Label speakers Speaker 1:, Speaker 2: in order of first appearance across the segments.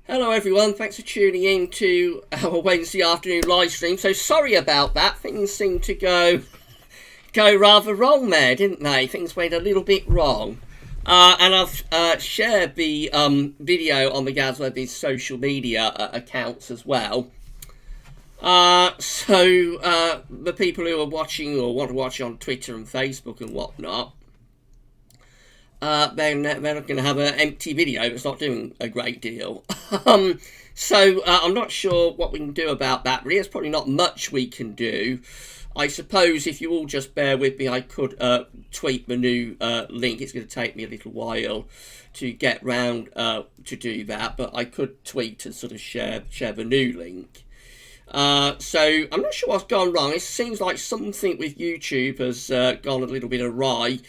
Speaker 1: Hello everyone, thanks for tuning in to our Wednesday afternoon live stream. So sorry about that, things seemed to go rather wrong there, didn't they? Things went a little bit wrong. And I've shared the video on the Gazweb's social media accounts as well. So the people who are watching or want to watch on Twitter and Facebook and whatnot, they're not going to have an empty video. It's not doing a great deal. So I'm not sure what we can do about that. Really, there's probably not much we can do. I suppose if you all just bear with me, I could tweet the new link. It's going to take me a little while to get round to do that, but I could tweet and sort of share the new link. So I'm not sure what's gone wrong. It seems like something with YouTube has gone a little bit awry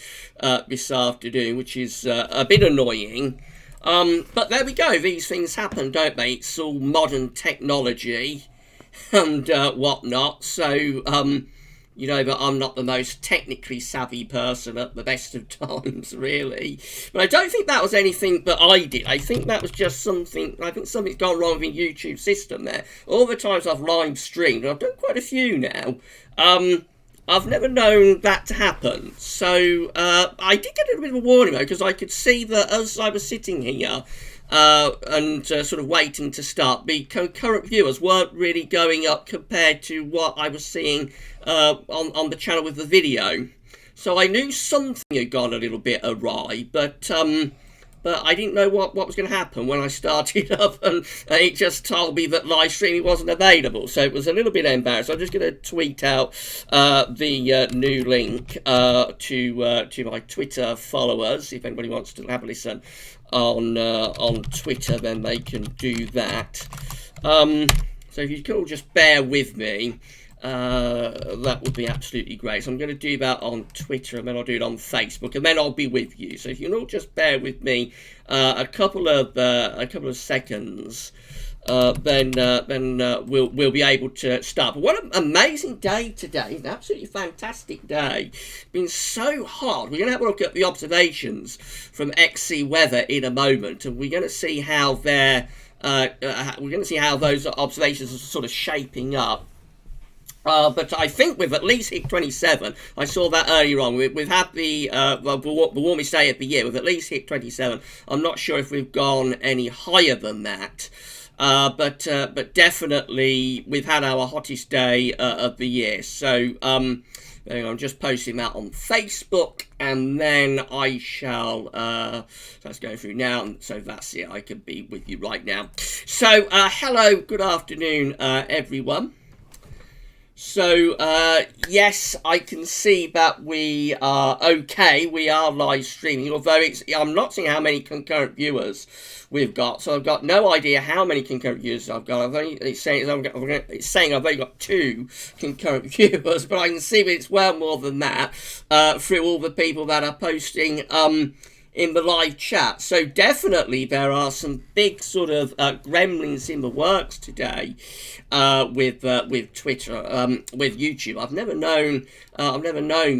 Speaker 1: this afternoon, which is a bit annoying. But there we go. These things happen, don't they? It's all modern technology and whatnot. So, you know that I'm not the most technically savvy person at the best of times, really. But I don't think that was anything that I did. I think that was just something, I think something's gone wrong with the YouTube system there. All the times I've live streamed, and I've done quite a few now, I've never known that to happen. So I did get a little bit of a warning though, because I could see that as I was sitting here and sort of waiting to start, the concurrent viewers weren't really going up compared to what I was seeing on the channel with the video. So I knew something had gone a little bit awry, but I didn't know what was going to happen when I started up, and it just told me that live streaming wasn't available. So it was a little bit embarrassing. I'm just going to tweet out the new link to my Twitter followers. If anybody wants to have a listen on Twitter, then they can do that. So if you could all just bear with me, that would be absolutely great. So I'm going to do that on Twitter, and then I'll do it on Facebook, and then I'll be with you. So if you can all just bear with me a couple of seconds, then we'll be able to start. But what an amazing day today! An absolutely fantastic day. It's been so hot. We're going to have a look at the observations from XC Weather in a moment, and we're going to see how those observations are sort of shaping up. But I think we've at least hit 27. I saw that earlier on. We've had the warmest day of the year. We've at least hit 27. I'm not sure if we've gone any higher than that. But definitely we've had our hottest day of the year. So I'm just posting that on Facebook, and then I shall let's go through now. So that's it. I can be with you right now. So hello, good afternoon, everyone. So, yes, I can see that we are okay. We are live streaming, although I'm not seeing how many concurrent viewers we've got. So I've got no idea how many concurrent viewers I've got. It's saying I've only got 2 concurrent viewers, but I can see that it's well more than that through all the people that are posting in the live chat. So definitely there are some big sort of gremlins in the works today with Twitter, with YouTube. I've never known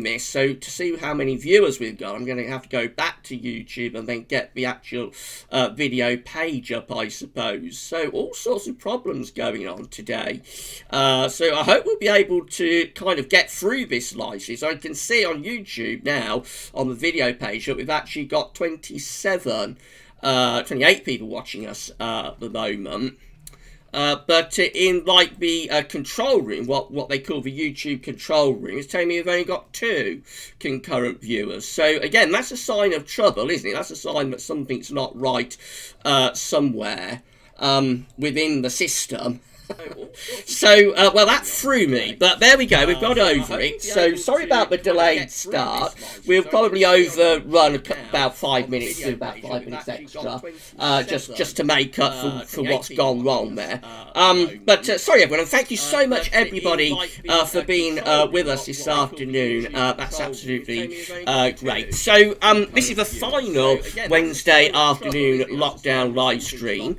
Speaker 1: this. So to see how many viewers we've got, I'm going to have to go back to YouTube and then get the actual video page up, I suppose. So all sorts of problems going on today. So I hope we'll be able to kind of get through this live stream. So I can see on YouTube now on the video page that we've actually got 28 people watching us at the moment. But in like the control room, what they call the YouTube control room, it's telling me we've only got 2 concurrent viewers. So again, that's a sign of trouble, isn't it? That's a sign that something's not right somewhere within the system. So, well, that threw me, but there we go, we've got over it. So, sorry about the delayed start. We'll probably overrun about 5 minutes, do about 5 minutes extra, just to make up for what's gone wrong there. But sorry everyone, and thank you so much everybody for being with us this afternoon. That's absolutely great. So, this is the final Wednesday afternoon lockdown live stream.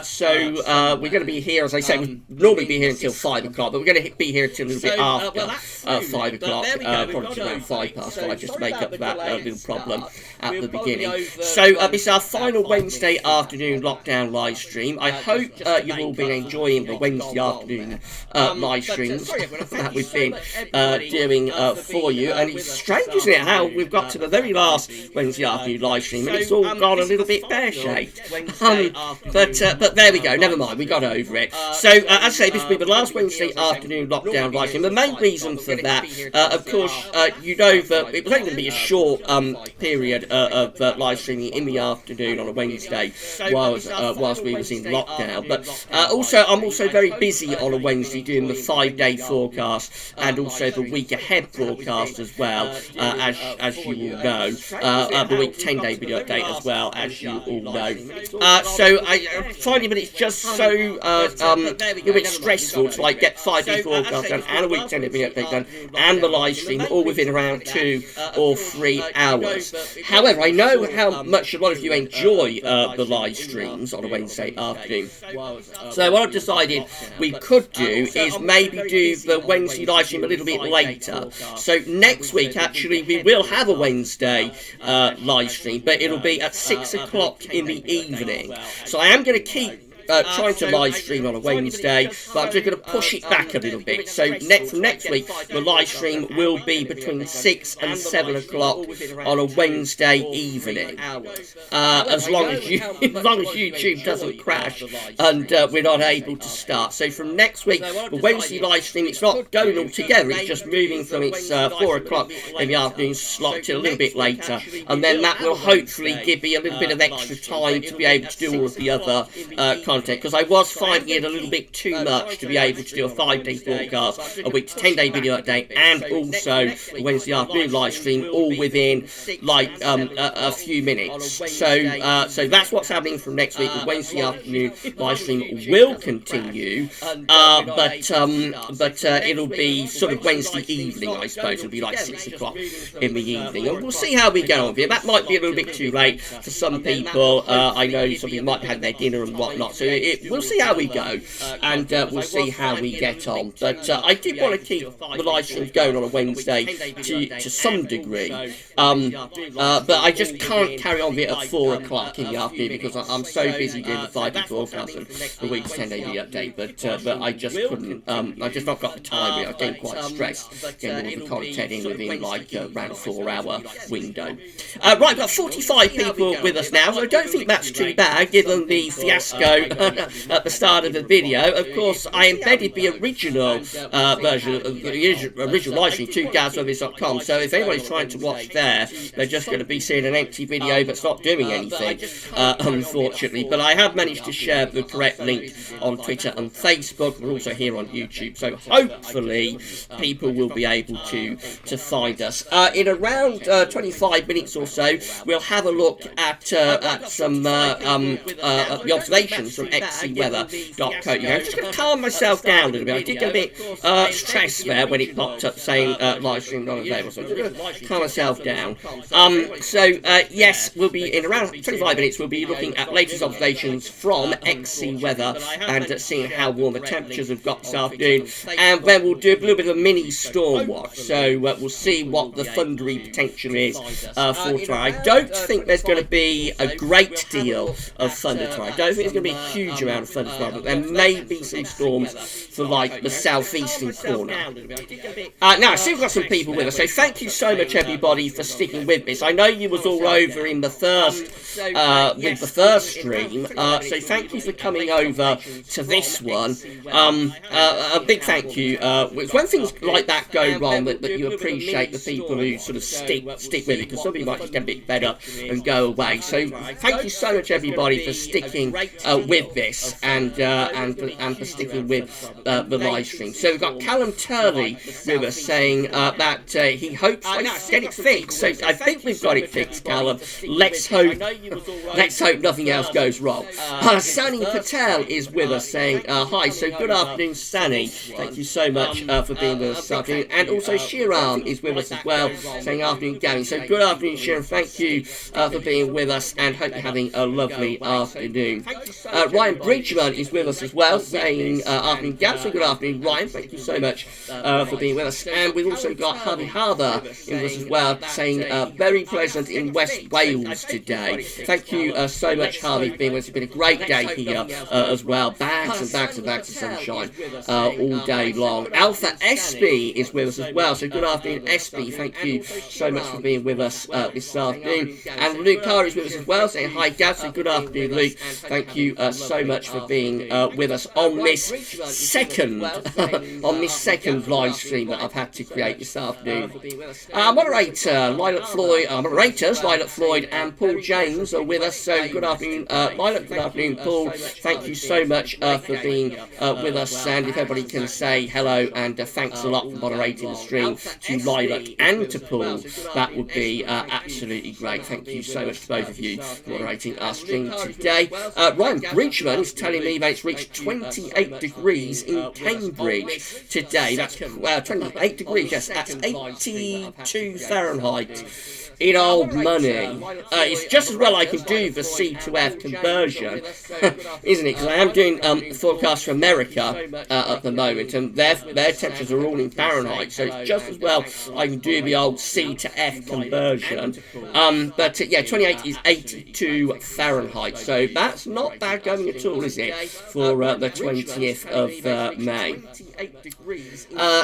Speaker 1: So, we're going to be here, as I say, say we'd normally be here until 5 o'clock, but we're going to be here until a little bit after 5 o'clock, probably around 5:05, just to make up for that little problem at the beginning. So it's our final Wednesday afternoon lockdown live stream. I hope you've all been enjoying the Wednesday afternoon live streams that we've been doing for you. And it's strange, isn't it, how we've got to the very last Wednesday afternoon live stream and it's all gone a little bit pear-shaped. But there we go, never mind, we got over it. So, as I say, this will be the last Wednesday afternoon lockdown live stream. The main reason for that, of course, you know that it was only going to be a short period of live streaming in the afternoon on a Wednesday whilst we was in lockdown. But also, I'm also very busy on a Wednesday doing the 5-day forecast and also the week ahead broadcast as well, as you all know. The week 10-day video update as well, as you all know. So I finding that it's just so a bit stressful to like get 5-day forecast done and a week 10-day video update done and the live stream all within around 2 or 3 hours. However, I know how much a lot of you enjoy the live streams on a Wednesday afternoon. So what I've decided we could do is maybe do the Wednesday live stream a little bit later. So next week, actually, we will have a Wednesday live stream, but it'll be at 6 o'clock in the evening. So I am going to keep trying to live stream on a Wednesday, but I'm just going to push it back a little bit. So from next week, the live stream will be between 6 and 7 o'clock on a Wednesday evening, as long as YouTube doesn't crash and we're not able to start. So from next week, the Wednesday live stream, it's not going all together, it's just moving from its 4 o'clock in the afternoon slot to a little bit later, and then that will hopefully give me a little bit of extra time to be able to do all of the other content, because I was finding it a little bit too much to be able to do a 5-day forecast, a week to 10-day video update, and also a Wednesday afternoon live stream all within like a few minutes. So that's what's happening from next week. The Wednesday afternoon live stream will continue, but it'll be sort of Wednesday evening, I suppose. It'll be like 6 o'clock in the evening, and we'll see how we get on with it. That might be a little bit too late for some people. I know some people might have had their dinner and whatnot, so we'll see how we go, and we'll see how we get on. But I did want to keep the live streams going on a Wednesday to some degree, but I just can't carry on with it at 4 o'clock in the afternoon because I'm so busy doing the 5-day forecast and the week's 10-day video update. But I just couldn't. I just not got the time. I was getting quite stressed getting all the content in within like around a 4-hour window. Right, we've got 45 people with us now, so I don't think that's too bad given the fiasco at the start of the video. Of course, I embedded the original version of the original live stream to GazWeathers.com, so if anybody's trying to watch there, they're just going to be seeing an empty video that's not doing anything, unfortunately. But I have managed to share the correct link on Twitter and Facebook. We're also here on YouTube, so hopefully people will be able to find us. In around 25 minutes or so, we'll have a look at some the observations from xcweather.co. I'm just going to calm myself down a little bit. I did get a bit stressed there when it popped up saying live stream not available, so I'm just going to calm myself down. Yes, we'll be in around 25 minutes. We'll be looking at latest observations from XC Weather and seeing how warm the temperatures have got this afternoon, and then we'll do a little bit of a mini storm watch. So we'll see what the thundery potential is for tomorrow. I don't think there's going to be a great deal of thunder tomorrow. I don't think there's going to be a huge amount of thunder tomorrow, but there may be some storms for like the southeastern corner. Now, I see we've got some people with us, so thank you so much everybody for sticking with this. I know you was all over in the first with the first stream, so thank you for coming over to this one. A big thank you. When things like that go wrong, that you appreciate the people who sort of stick with it, because some people might just get a bit fed up and go away. So thank you so much everybody for sticking with this and for sticking with the live stream. So we've got Callum Turley with us saying that he hopes I get it fixed. So I think we've got it fixed, Callum. Let's hope nothing else goes wrong. Sunny Patel is with us saying hi. So good afternoon, Sunny. Thank you so much for being with us this afternoon. And also Shiram is with us as well, saying afternoon, Gavin. So good afternoon, Shiram. Thank you for being with us, and hope you're having a lovely afternoon. Ryan Bridgman is with us as well, saying afternoon Gab, so good afternoon Ryan, thank you so much for being with us. And we've also got Harvey Harbour in with us as well, saying very pleasant in West Wales today. Thank you so much, Harvey, for being with us. It's been a great day here as well. Bags and bags and bags of sunshine all day long. Alpha SB is with us as well, so good afternoon SB, thank you so much for being with us this afternoon. And Luke Carr is with us as well, saying hi Gab, so good afternoon Luke, thank you so much for being with us on this second live stream that I've had to create this afternoon. Moderators Lilac Floyd and Paul James are with us, so good afternoon Lilac, good afternoon Paul, thank you so much for being with us, and if everybody can say hello and thanks a lot for moderating the stream to Lilac and to Paul, that would be absolutely great. Thank you so much to both of you for moderating our stream today. Ryan Bridgman is telling me that it's reached 28 degrees in Cambridge today. That's 28 degrees, yes, that's 82 Fahrenheit. In old money. It's just as well I can do the C to F conversion, isn't it? Because I am doing forecasts for America at the moment, and their temperatures are all in Fahrenheit, so it's just as well I can do the old C to F conversion. But yeah, 28 is 82 Fahrenheit, so that's not bad going at all, is it, for the 20th of May.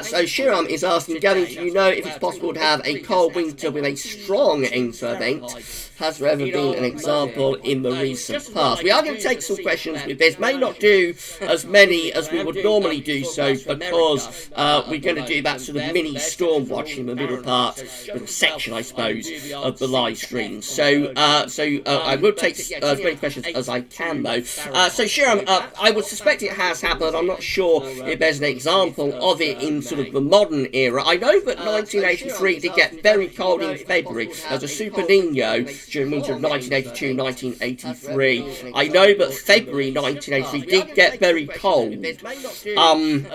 Speaker 1: So Shiram is asking, Gavin, do you know if it's possible to have a cold winter with a strong winter event? Has there ever been an example in the recent past? We are going to take some questions with this. May not do as many as we would normally do so, because we're going to do that sort of mini storm watch in the middle part, little section, I suppose, of the live stream. So I will take as many questions as I can, though. So Shiram, I would suspect it has happened. I'm not sure if there's an example of it in sort of the modern era. I know that 1983 did get very cold in February as a Super Nino during winter of 1982-1983. I know that February 1983 did get very cold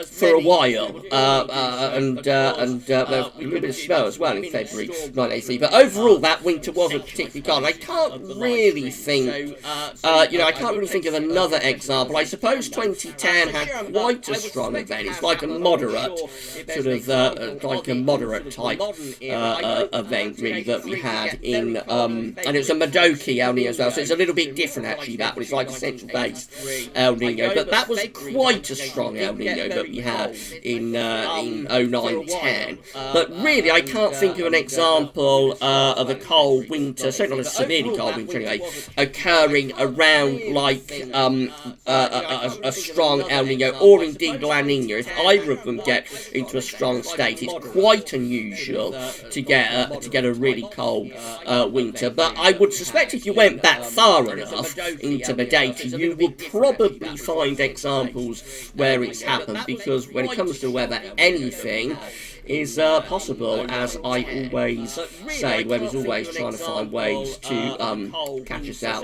Speaker 1: for a while, and there was a little bit of snow as well in February 1983. But overall, that winter wasn't particularly cold. I can't really think, I can't really think of another example. I suppose 2010 had quite a strong event. It's like a moderate sort of like a moderate type event really that we had in and it was a Madoki El Nino as well, so it's a little bit different actually, that one. It's like a central based El Nino, but that was quite a strong El Nino that we had in 09-10. But really I can't think of an example of a cold winter, certainly not a severely cold winter anyway, occurring around like a strong El Nino or indeed La Nina. If either of them get into a strong state, it's quite unusual to get a really cold winter. But I would suspect if you went back far enough into the data, you would probably find examples where it's happened, because when it comes to weather, anything is possible, as I always say. Weather's always trying to find ways to catch us out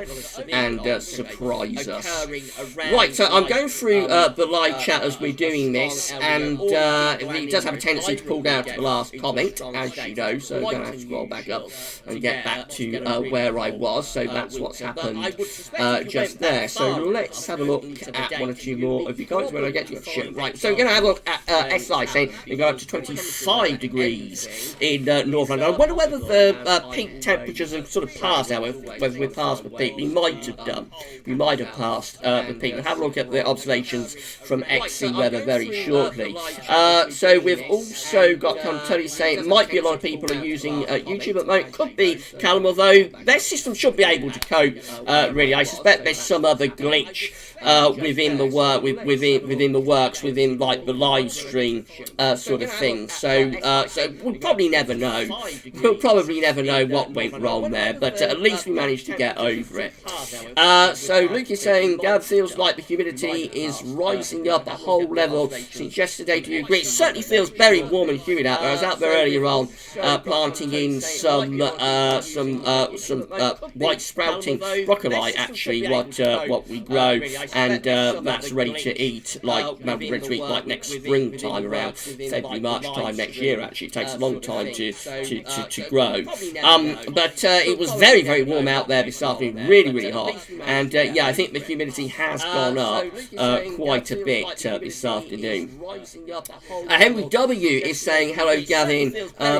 Speaker 1: and surprise us. Right, so I'm going through the live chat as we're doing this, and it does have a tendency to pull down to the last comment, as you know, so I'm going to have to scroll back up and get back to where I was. So that's what's happened just there. So let's have a look at one or two more of you guys when I get to it. Right, so we're going to have a look at SI saying we go up to 25 degrees in North London. I wonder whether the peak temperatures have sort of passed now, whether we're past the peak. We might have done. We might have passed the peak. We'll have a look at the observations from XC Weather very shortly. So we've also got Tony saying it might be a lot of people are using YouTube at the moment. Could be Callum, although their system should be able to cope, really. I suspect there's some other glitch within the works, within like the live stream sort of thing. So we'll probably never know. We'll probably never know what went wrong there, but at least we managed to get over it. So Luke is saying, Gav, feels like the humidity is rising up a whole level since yesterday. Do you agree? It certainly feels very warm and humid out there. I was out there earlier on planting in some white sprouting broccoli, actually, what we grow, and that's ready to eat like next springtime, around February, March time. time next year. Actually, it takes a long time to grow. But it was very, very warm out there this afternoon, really hot, and yeah, I think the humidity has gone up quite a bit this afternoon. Henry W is saying, hello Gavin,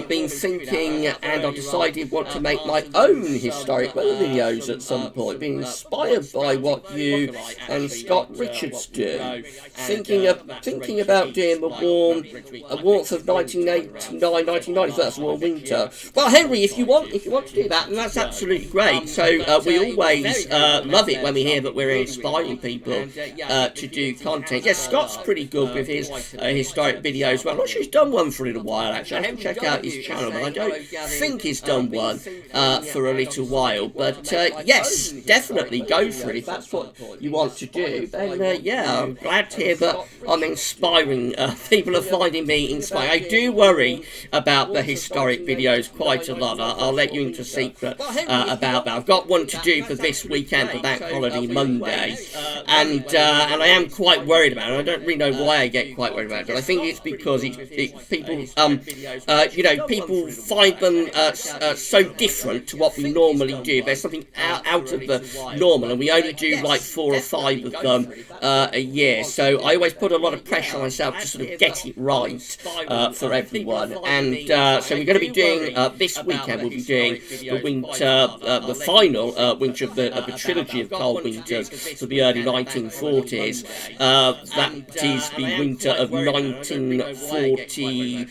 Speaker 1: been thinking and I've decided want to make my own historic weather videos at some point, being inspired by what you and Scott Richards do. Thinking about doing the warmth of 1989, 1990, first warm winter. Well, Henry, if you want to do that, then that's absolutely great. So we always love it when we hear that we're inspiring people to do content. Yes, Scott's pretty good with his historic videos. Well, I'm not sure he's done one for a little while, actually. I have to check out his channel, but I don't think he's done one for a little while. But yes, definitely go for it. If that's what you want to do, then yeah, I'm glad to hear that I'm inspiring. People are finding me inspiring. I do worry about the historic videos quite a lot. I'll let you into a secret about that. I've got one to do for this weekend, for Bank Holiday Monday, and I am quite worried about it. I don't really know why I get quite worried about it, but I think it's because people, you know, people find them so different to what we normally do. There's something out of the normal, and we only do like 4 or 5 of them a year. So I always put a lot of pressure on myself to sort of get it right for everyone. And so we're going to be doing this weekend. We'll be doing the winter, the final winter of the trilogy of cold winters for the early 1940s. That is the winter of 1940.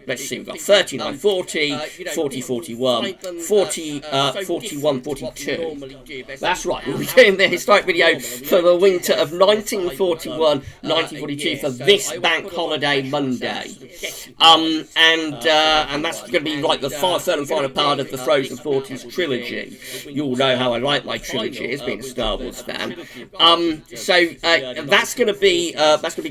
Speaker 1: Let's see, we've got 39, 40, 40, 41, 40, 41, 42. That's right, we'll be doing the historic video for the winter of 1941, 1942 for this Bank Holiday Monday. And that's going to be like the third and final part of the Frozen 40s trilogy. You all know how I like my trilogies, being a Star Wars fan. So that's going to be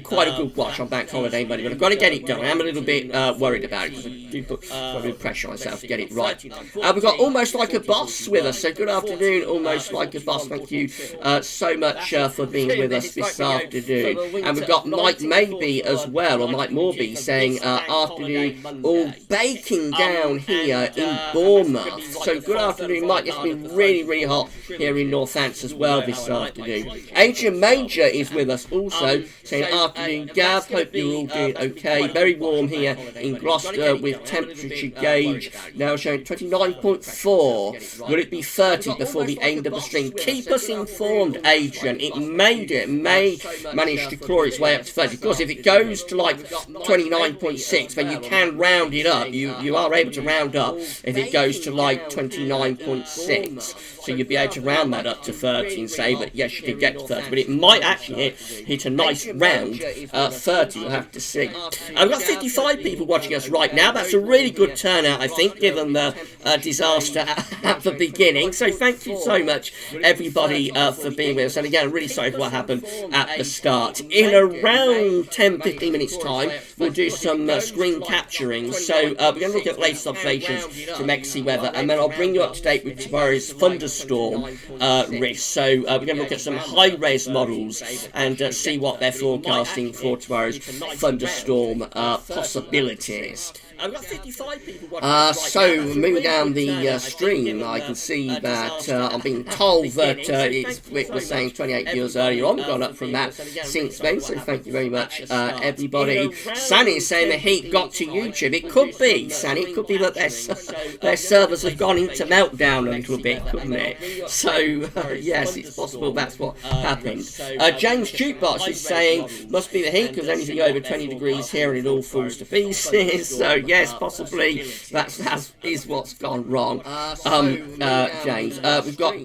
Speaker 1: quite a good watch on Bank Holiday Monday, but I've got to get it done. I am a little bit worried about it because I do put a bit of pressure on myself to get it right. We've got Almost Like a Boss with us, so good afternoon, Almost Like a Boss. Thank you so much for being with us this afternoon. And we've got Mike Maybe as well, or Mike Morby, saying afternoon, all baking down here in Bournemouth. So good afternoon, Mike. It's been really hot here in Northants as well this afternoon. Adrian Major is with us also, saying afternoon, Gav. Hope you're all doing okay. Very warm here in Gloucester with temperature gauge now showing 29.4. Will it be 30 before the end of the stream? Keep us informed, Adrian. It may manage to claw its way up to 30. Of course, if it goes to like 29.6, then you can round it up. You are able to round up if it goes to like 29.6. So you'll be able to round that up to 30 and say that yes, you did get to 30, but it might actually hit a nice round 30. We'll have to see. I've got 55 people watching us right now. That's a really good turnout, I think, given the disaster at the beginning. So thank you so much, everybody, for being with us. And again, I'm really sorry for what happened at the start. In around 10-15 minutes time, we'll do some screen capturing. So we're going to look at latest observations from XC weather, and then I'll bring you up to date with tomorrow's thunderstorm risk. So we're going to look at some high-res models and see what they're forecasting for tomorrow's thunderstorm possibilities. I've got 55 people watching so moving down the stream, I can see that I'm being told that it was saying 28 viewers earlier on. We've gone up from that since then, so thank you very much, everybody. Sanny is saying the heat got to YouTube. It could be, Sanny, it could be that their servers have gone into meltdown a little bit, couldn't it? So, yes, it's possible that's what happened. James Jukebox is saying, must be the heat, because anything over 20 degrees here and it all falls to pieces. So, yes, possibly that is what's gone wrong. James, we've got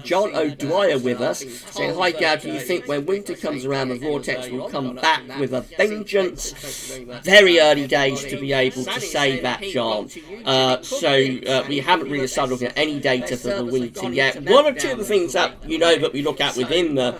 Speaker 1: John O'Dwyer with us saying, hi Gav, do you think when winter comes around the vortex will come back with a vengeance? Very early days to be able to say that, John. So we haven't really started looking at any data for the winter yet. One or two of the things that you know that we look at within the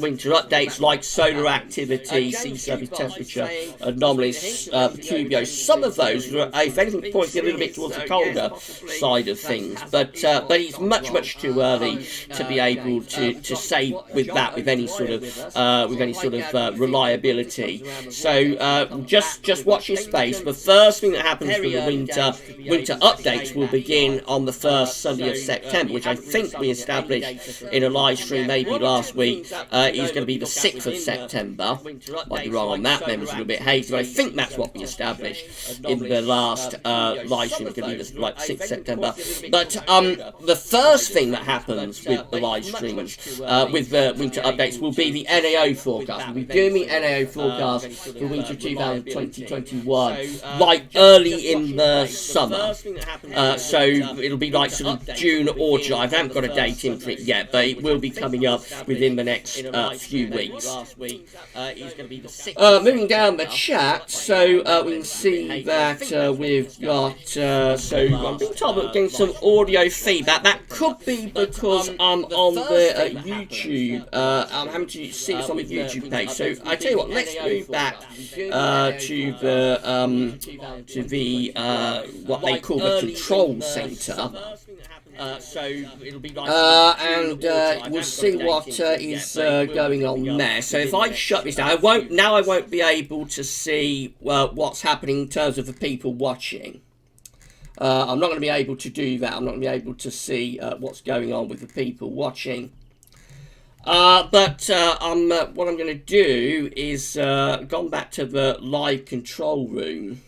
Speaker 1: winter updates, like solar activity, sea surface temperature anomalies, the QBO, some of those are, if anything, pointing a little bit towards the colder side of things, but it's much too early to be able to say with any sort of reliability. So just just watch your space. The first thing that happens for the winter updates will begin on the first Sunday of September, which I think we established in a live stream maybe last week. Is going to be the 6th of September. Might be wrong on that, memory's a little bit hazy, but I think that's what we established in the last live stream. It's going to be the 6th September. But the first thing that happens with the live streams, with the winter updates, will be the NAO forecast. We'll be doing the NAO forecast for winter 2020-21, like early in the summer. So it'll be like sort of June or July. I haven't got a date in for it yet, but it will be coming up within the next few weeks. Moving down the chat, so we can see that we've got, so I'm being told that we're getting some audio feedback. That could be because I'm on the YouTube, I'm having to see this on the YouTube page. So I tell you what, let's move back to the what they call the control center. So it'll be like and we'll see what is going on there. So if I shut this down, I won't be able to see what's happening in terms of the people watching. I'm not going to be able to do that. I'm not going to be able to see what's going on with the people watching. But what I'm going to do is gone back to the live control room.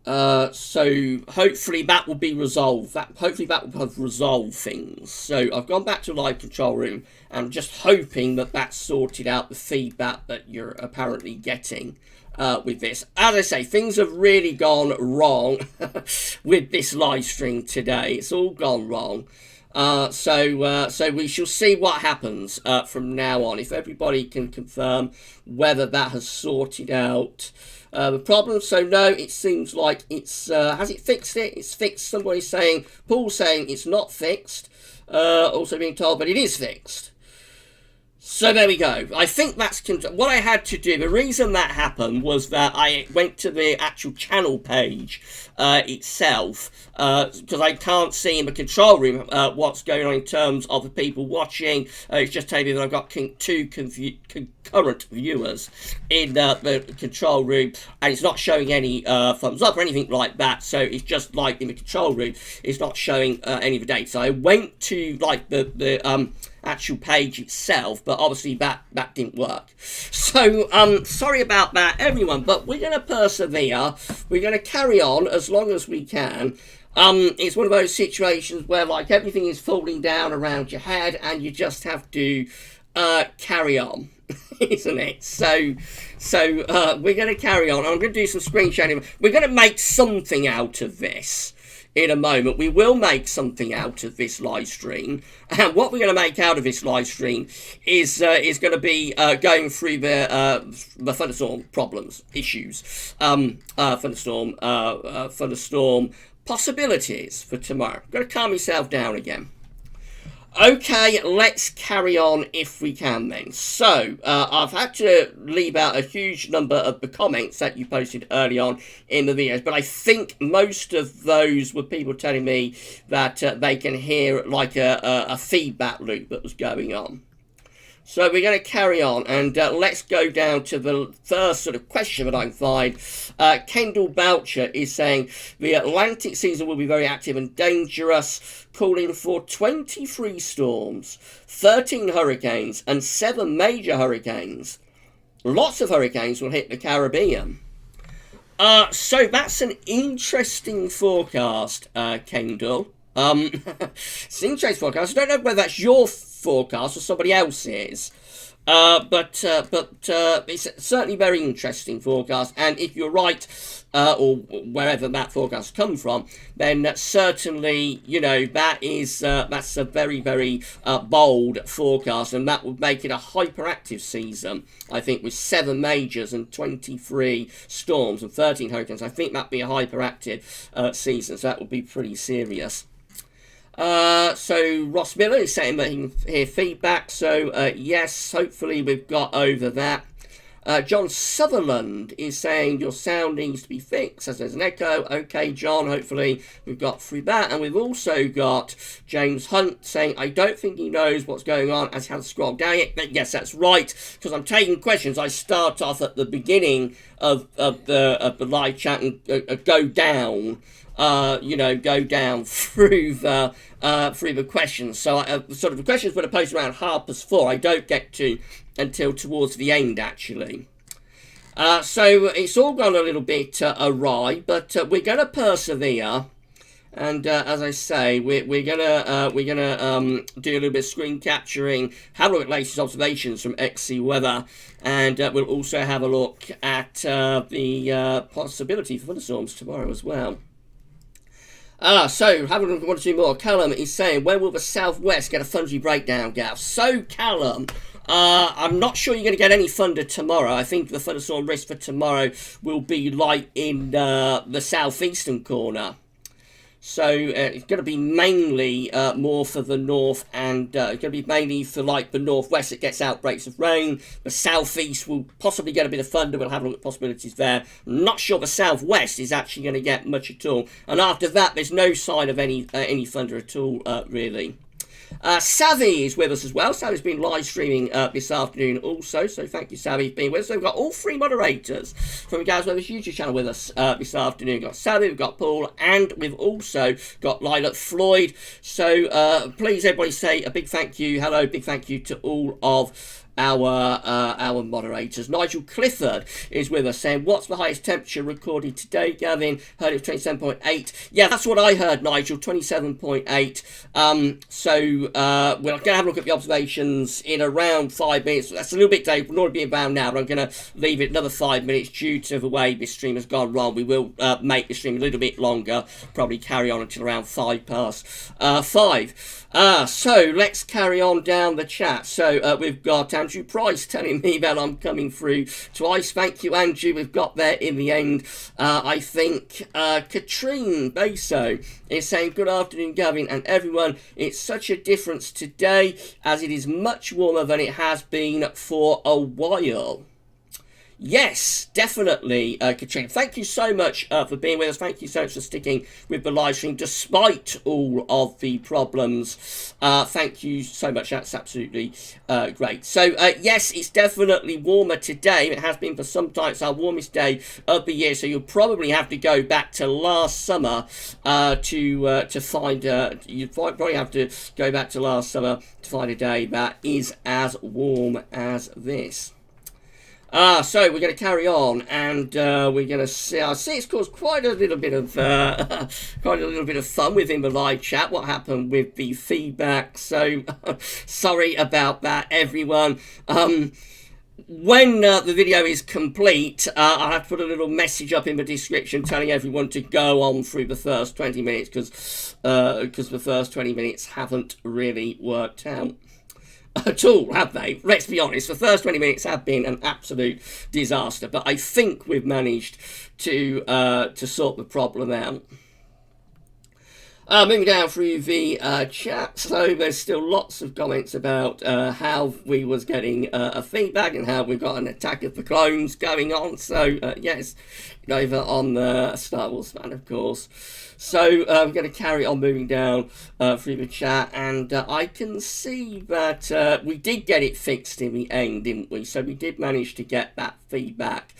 Speaker 1: So hopefully that will be resolved. Hopefully that will have resolved things. So I've gone back to live control room, and I'm just hoping that that's sorted out the feedback that you're apparently getting with this. As I say, things have really gone wrong with this live stream today. It's all gone wrong. So we shall see what happens from now on. If everybody can confirm whether that has sorted out the problem. So no, it seems like it's has it fixed it? It's fixed. Somebody's saying, Paul's saying it's not fixed. Also being told, but it is fixed. So there we go. I think that's what I had to do. The reason that happened was that I went to the actual channel page itself, because I can't see in the control room what's going on in terms of the people watching. It's just telling me that I've got two concurrent viewers in the control room, and it's not showing any thumbs up or anything like that. So it's just like in the control room, it's not showing any of the data. So I went to like the actual page itself, but obviously that didn't work. So sorry about that, everyone, but we're going to persevere. We're going to carry on as long as we can. It's one of those situations where like everything is falling down around your head and you just have to carry on. Isn't it? So we're going to carry on. I'm going to do some screen sharing. We're going to make something out of this. In a moment, we will make something out of this live stream, and what we're going to make out of this live stream is going to be going through the thunderstorm problems, issues, thunderstorm possibilities for tomorrow. I'm going to calm myself down again. Okay, let's carry on if we can then. So, I've had to leave out a huge number of the comments that you posted early on in the videos, but I think most of those were people telling me that they can hear like a feedback loop that was going on. So we're going to carry on, and let's go down to the first sort of question that I can find. Kendall Boucher is saying, the Atlantic season will be very active and dangerous, calling for 23 storms, 13 hurricanes, and 7 major hurricanes. Lots of hurricanes will hit the Caribbean. So that's an interesting forecast, Kendall. It's an interesting forecast. I don't know whether that's your forecast or somebody else's, but it's certainly very interesting forecast. And if you're right, or wherever that forecast come from, then certainly that's a very bold forecast, and that would make it a hyperactive season. I think with 7 majors and 23 storms and 13 hurricanes, I think that'd be a hyperactive season. So that would be pretty serious. So Ross Miller is saying that he can hear feedback, so yes, hopefully we've got over that. John Sutherland is saying your sound needs to be fixed as there's an echo. Okay, John, hopefully we've got through that. And we've also got James Hunt saying, I don't think he knows what's going on as he hasn't scrolled down yet. But yes, that's right, because I'm taking questions. I start off at the beginning of the live chat and go down. Go down through the questions. So sort of the questions that are posted around 4:30, I don't get to until towards the end, actually. So it's all gone a little bit awry, but we're going to persevere. And as I say, we're gonna do a little bit of screen capturing, have a look at latest observations from XC Weather, and we'll also have a look at the possibility for thunderstorms tomorrow as well. So, having one or two more. Callum is saying, when will the southwest get a thundery breakdown, Gav? So, Callum, I'm not sure you're going to get any thunder tomorrow. I think the thunderstorm risk for tomorrow will be light in the southeastern corner. So it's going to be mainly more for the north, and it's going to be mainly for like the northwest that gets outbreaks of rain. The southeast will possibly get a bit of thunder. We'll have a look at possibilities there. I'm not sure the southwest is actually going to get much at all. And after that, there's no sign of any thunder at all, really. Savvy is with us as well. Savvy's been live streaming this afternoon also, so thank you, Savvy, for being with us. So we've got all three moderators from Gaz Weather's YouTube channel with us this afternoon. We've got Savvy, we've got Paul, and we've also got Lilac Floyd. So please, everybody, say a big thank you. Hello, big thank you to all of our moderators. Nigel Clifford is with us saying, what's the highest temperature recorded today, Gavin? Heard it was 27.8. Yeah, that's what I heard, Nigel, 27.8. So we're going to have a look at the observations in around 5 minutes. That's a little bit late. We're not being bound now, but I'm going to leave it another 5 minutes due to the way this stream has gone wrong. We will make the stream a little bit longer, probably carry on until around 5:05. So let's carry on down the chat. So we've got Andrew Price telling me that I'm coming through twice. Thank you, Andrew. We've got there in the end. I think Katrine Baso is saying, good afternoon, Gavin and everyone. It's such a difference today as it is much warmer than it has been for a while. Yes, definitely, Katrina. Thank you so much for being with us. Thank you so much for sticking with the live stream despite all of the problems. Thank you so much. That's absolutely great. So, yes, it's definitely warmer today. It has been for some time. It's our warmest day of the year. So you'll probably have to go back to last summer to find. You'd probably have to go back to last summer to find a day that is as warm as this. So we're going to carry on, and we're going to see. I see it's caused quite a little bit of fun within the live chat. What happened with the feedback? So sorry about that, everyone. When the video is complete, I'll have to put a little message up in the description telling everyone to go on through the first 20 minutes because the first 20 minutes haven't really worked out at all, have they? Let's be honest, the first 20 minutes have been an absolute disaster, but I think we've managed to sort the problem out. Moving down through the chat, so there's still lots of comments about how we was getting a feedback and how we've got an attack of the clones going on. So yes, over on the Star Wars fan, of course. So I'm going to carry on moving down through the chat, and I can see that we did get it fixed in the end, didn't we? So we did manage to get that feedback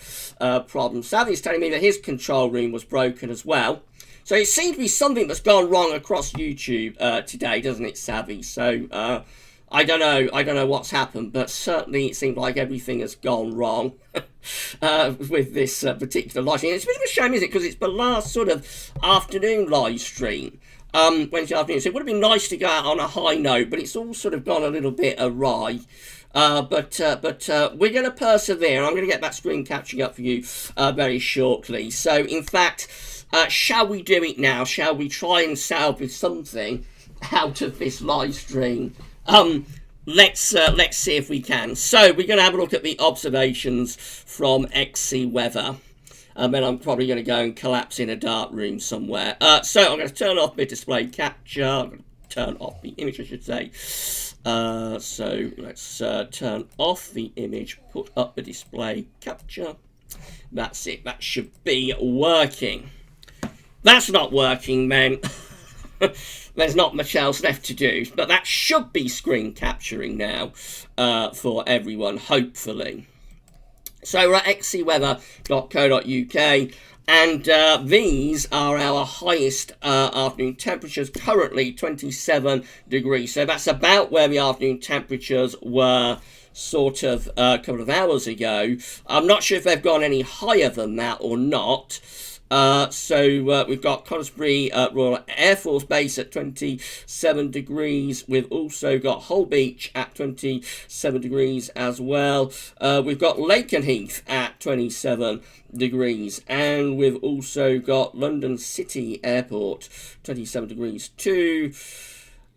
Speaker 1: problem. Savvy's telling me that his control room was broken as well. So it seems to be something that's gone wrong across YouTube today, doesn't it, Savvy? So I don't know what's happened, but certainly it seems like everything has gone wrong with this particular live stream. It's a bit of a shame, isn't it? Because it's the last sort of afternoon live stream, Wednesday afternoon. So it would have been nice to go out on a high note, but it's all sort of gone a little bit awry. But we're going to persevere. I'm going to get that screen catching up for you very shortly. So, in fact, shall we do it now? Shall we try and salvage something out of this live stream? Let's see if we can. So we're going to have a look at the observations from XC Weather. And then I'm probably going to go and collapse in a dark room somewhere. So I'm going to turn off my display capture. I'm going to turn off the image, I should say. So let's turn off the image, put up the display capture. That's it. That should be working. That's not working, then. There's not much else left to do, but that should be screen capturing now for everyone, hopefully. So we're at xcweather.co.uk, and these are our highest afternoon temperatures, currently 27 degrees. So that's about where the afternoon temperatures were sort of a couple of hours ago. I'm not sure if they've gone any higher than that or not. So we've got Conisbury Royal Air Force Base at 27 degrees. We've also got Hull Beach at 27 degrees as well. We've got Lakenheath at 27 degrees. And we've also got London City Airport, 27 degrees too.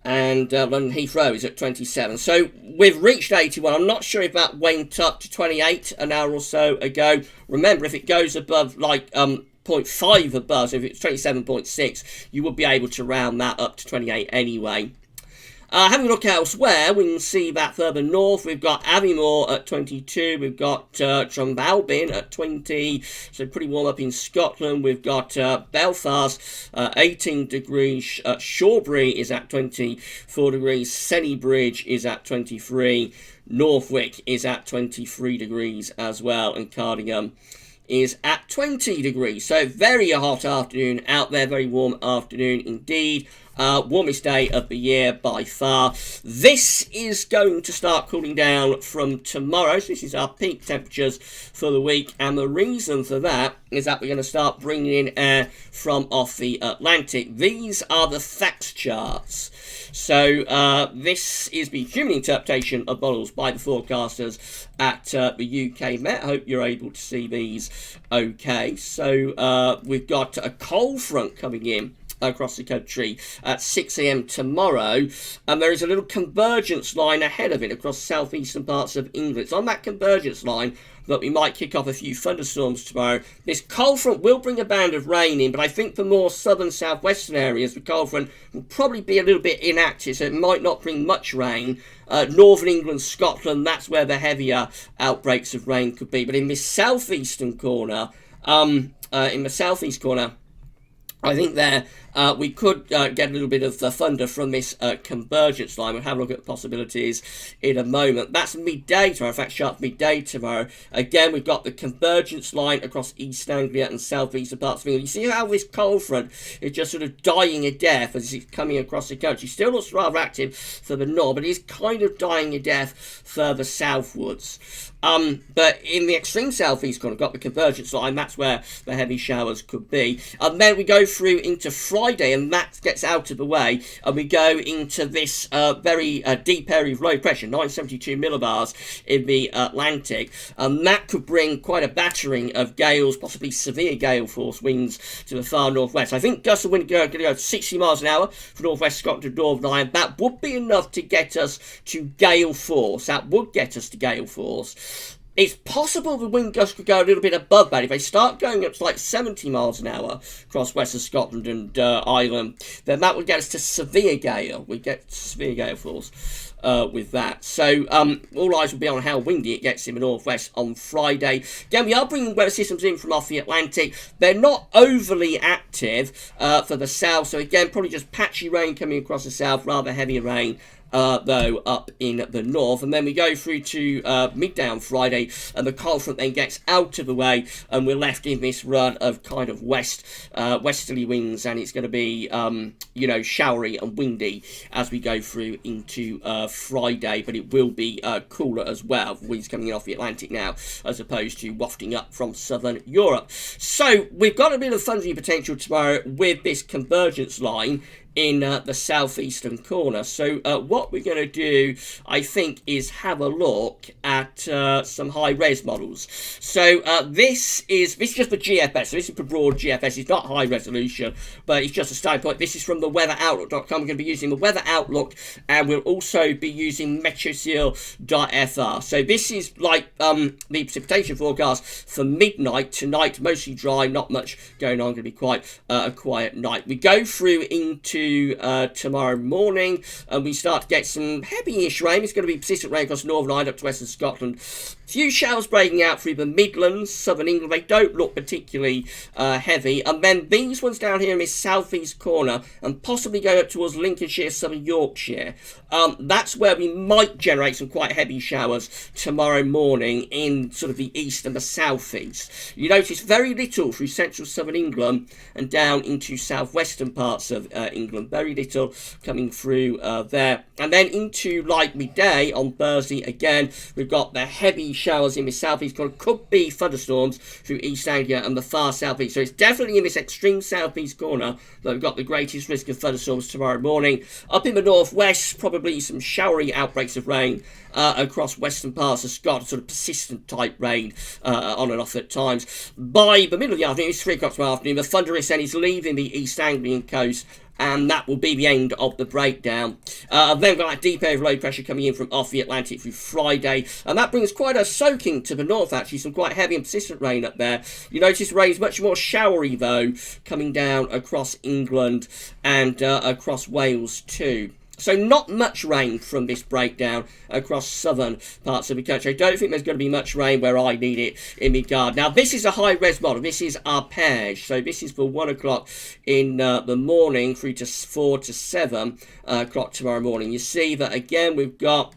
Speaker 1: And London Heathrow is at 27. So we've reached 81. I'm not sure if that went up to 28 an hour or so ago. Remember, if it goes above like 0.5 above, so if it's 27.6, you would be able to round that up to 28 anyway. Having a look elsewhere, we can see that further north, we've got Aviemore at 22, we've got Drumbalbin at 20, so pretty warm up in Scotland. We've got Belfast, 18 degrees, Shawbury is at 24 degrees, Sennybridge is at 23, Northwick is at 23 degrees as well, and Cardigan is at 20 degrees. So very hot afternoon out there, very warm afternoon indeed. Warmest day of the year by far. This is going to start cooling down from tomorrow. So this is our peak temperatures for the week, and the reason for that is that we're going to start bringing in air from off the Atlantic. These are the FACS charts. So this is the human interpretation of models by the forecasters at the UK Met. I hope you're able to see these okay. So we've got a cold front coming in across the country at 6 a.m. tomorrow, and there is a little convergence line ahead of it across southeastern parts of England. It's on that convergence line that we might kick off a few thunderstorms tomorrow. This cold front will bring a band of rain in, but I think for more southern southwestern areas, the cold front will probably be a little bit inactive, so it might not bring much rain. Northern England, Scotland, that's where the heavier outbreaks of rain could be. But in this southeastern corner, I think there we could get a little bit of thunder from this convergence line. We'll have a look at the possibilities in a moment. That's midday tomorrow, in fact, sharp midday tomorrow. Again, we've got the convergence line across East Anglia and southeastern parts of England. You see how this cold front is just sort of dying a death as it's coming across the country. Still looks rather active for the north, but it is kind of dying a death further southwards. But in the extreme southeast corner, we've got the convergence line. That's where the heavy showers could be. And then we go through into Friday, and that gets out of the way, and we go into this very deep area of low pressure, 972 millibars in the Atlantic, and that could bring quite a battering of gales, possibly severe gale force winds to the far northwest. I think gusts of wind are going to go 60 miles an hour from northwest Scotland to Northern Ireland. That would be enough to get us to gale force. It's possible the wind gusts could go a little bit above that. If they start going up to like 70 miles an hour across western Scotland and Ireland, then that would get us to severe gale. We get severe gale force with that. So all eyes will be on how windy it gets in the northwest on Friday. Again, we are bringing weather systems in from off the Atlantic. They're not overly active for the south. So again, probably just patchy rain coming across the south, rather heavier rain though up in the north. And then we go through to midday on Friday, and the cold front then gets out of the way, and we're left in this run of kind of westerly winds, and it's going to be showery and windy as we go through into Friday, but it will be cooler as well. Winds coming in off the Atlantic now as opposed to wafting up from southern Europe. So we've got a bit of thundery potential tomorrow with this convergence line in the southeastern corner. So what we're going to do, I think, is have a look at some high-res models. So this is just the GFS. So this is the broad GFS. It's not high resolution, but it's just a starting point. This is from the weatheroutlook.com. We're going to be using the Weather Outlook, and we'll also be using meteoseal.fr. So this is like the precipitation forecast for midnight tonight. Mostly dry, not much going on. Going to be quite a quiet night. We go through into into tomorrow morning, and we start to get some heavy-ish rain. It's going to be persistent rain across Northern Ireland up to Western Scotland. Few showers breaking out through the Midlands, Southern England. They don't look particularly heavy. And then these ones down here in this southeast corner, and possibly go up towards Lincolnshire, Southern Yorkshire. That's where we might generate some quite heavy showers tomorrow morning in sort of the east and the southeast. You notice very little through central southern England and down into southwestern parts of England. Very little coming through there. And then into like midday on Thursday again, we've got the heavy showers in the southeast corner. Could be thunderstorms through East Anglia and the far southeast. So it's definitely in this extreme southeast corner that we've got the greatest risk of thunderstorms tomorrow morning. Up in the northwest, probably some showery outbreaks of rain across western parts of Scotland, sort of persistent type rain on and off at times. By the middle of the afternoon, it's 3 o'clock tomorrow afternoon, the thunder risk then is leaving the East Anglian coast, and that will be the end of the breakdown. Then we've got that deep area of low pressure coming in from off the Atlantic through Friday, and that brings quite a soaking to the north, actually, some quite heavy and persistent rain up there. You notice rain is much more showery, though, coming down across England and across Wales too. So not much rain from this breakdown across southern parts of the country. I don't think there's going to be much rain where I need it in my garden. Now, this is a high-res model. This is arpege. So this is for 1 o'clock in the morning through to 4 to 7 o'clock tomorrow morning. You see that, again, we've got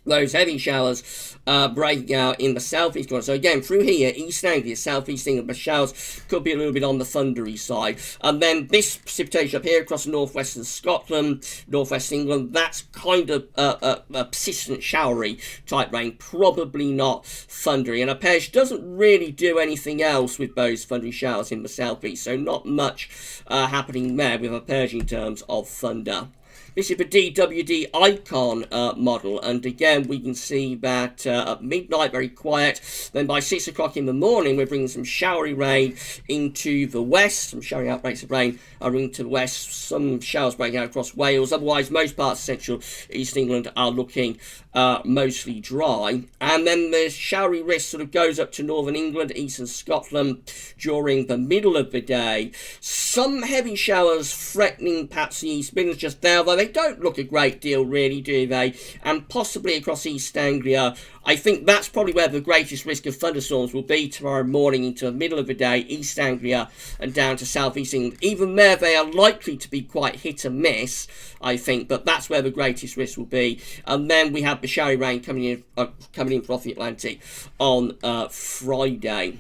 Speaker 1: those heavy showers breaking out in the southeast corner. So again, through here, East Anglia, southeast England, the showers could be a little bit on the thundery side. And then this precipitation up here across northwestern Scotland, northwest England, that's kind of a persistent showery type rain, probably not thundery. And arpege doesn't really do anything else with those thundery showers in the southeast, so not much happening there with arpege in terms of thunder. This is the DWD Icon model, and again we can see that at midnight very quiet, then by 6 o'clock in the morning we're bringing some showery rain into the west, some showery outbreaks of rain are into the west, some showers breaking out across Wales. Otherwise most parts of central East England are looking mostly dry, and then the showery risk sort of goes up to northern England, eastern Scotland during the middle of the day. Some heavy showers threatening perhaps the East Midlands just there, though they don't look a great deal really, do they? And possibly across East Anglia. I think that's probably where the greatest risk of thunderstorms will be tomorrow morning into the middle of the day, East Anglia and down to South East England. Even there they are likely to be quite hit and miss, I think, but that's where the greatest risk will be. And then we have the showery rain coming in from off the Atlantic on Friday.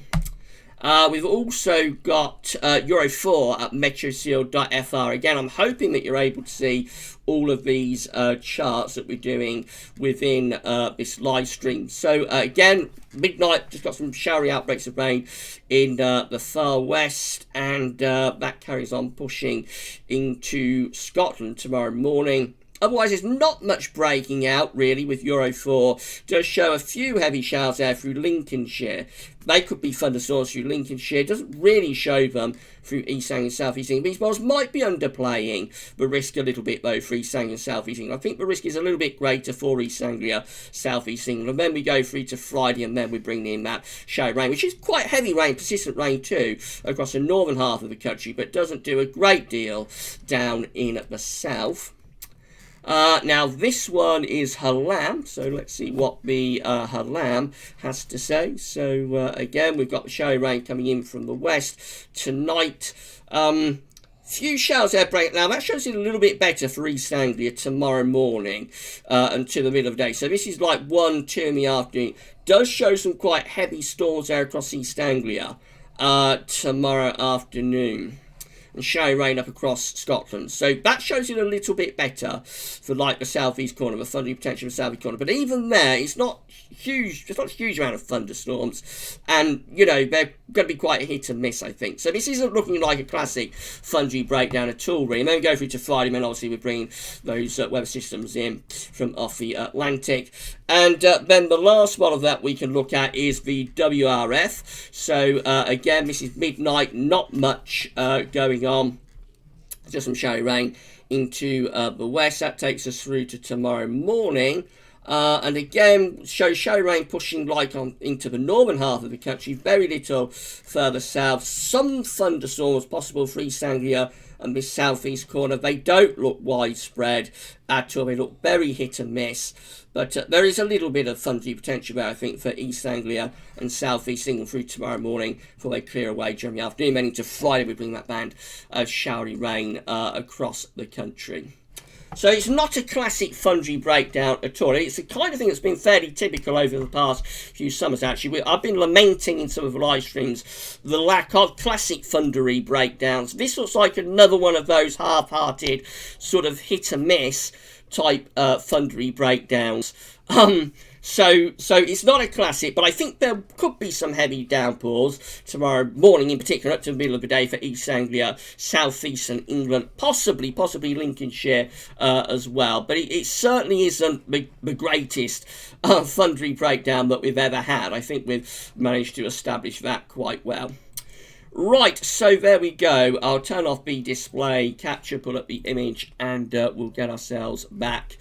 Speaker 1: We've also got Euro 4 at metroseal.fr. Again, I'm hoping that you're able to see all of these charts that we're doing within this live stream. So again, midnight, just got some showery outbreaks of rain in the far west, and that carries on pushing into Scotland tomorrow morning. Otherwise, there's not much breaking out, really, with Euro 4. Does show a few heavy showers there through Lincolnshire. They could be thunderstorms through Lincolnshire. Doesn't really show them through East Anglia and South East England. These models might be underplaying the risk a little bit, though, for East Anglia and South East England. I think the risk is a little bit greater for East Anglia, South East England. And then we go through to Friday, and then we bring in that shower rain, which is quite heavy rain, persistent rain too, across the northern half of the country, but doesn't do a great deal down in the south. Now this one is Halam, so let's see what the Halam has to say. So again, we've got the showery rain coming in from the west tonight. Few showers there break. Now that shows it a little bit better for East Anglia tomorrow morning until the middle of the day. So this is like 1, 2 in the afternoon. Does show some quite heavy storms there across East Anglia tomorrow afternoon. And showery rain up across Scotland. So that shows it a little bit better for like the southeast corner, the thundering potential of the southeast corner. But even there, it's not huge. There's not a huge amount of thunderstorms, and you know they're going to be quite a hit and miss, I think. So this isn't looking like a classic thundery breakdown at all, really. And then we go through to Friday, and then obviously we're bringing those weather systems in from off the Atlantic. And then the last one that we can look at is the WRF. So again, this is midnight, not much going on. Just some showery rain into the west. That takes us through to tomorrow morning. And again, show rain pushing like on into the northern half of the country, very little further south. Some thunderstorms possible for East Anglia and this southeast corner. They don't look widespread at all. They look very hit and miss. But there is a little bit of thundery potential there, I think, for East Anglia and southeast England through tomorrow morning before they clear away during the afternoon. Then into Friday, we bring that band of showery rain across the country. So it's not a classic thundery breakdown at all. It's the kind of thing that's been fairly typical over the past few summers, actually. I've been lamenting in some of the live streams the lack of classic thundery breakdowns. This looks like another one of those half-hearted sort of hit-and-miss type thundery breakdowns. So it's not a classic, but I think there could be some heavy downpours tomorrow morning, in particular up to the middle of the day for East Anglia, South Eastern England, possibly Lincolnshire as well. But it certainly isn't the greatest thundery breakdown that we've ever had. I think we've managed to establish that quite well. Right, so there we go. I'll turn off the display capture, pull up the image, and we'll get ourselves back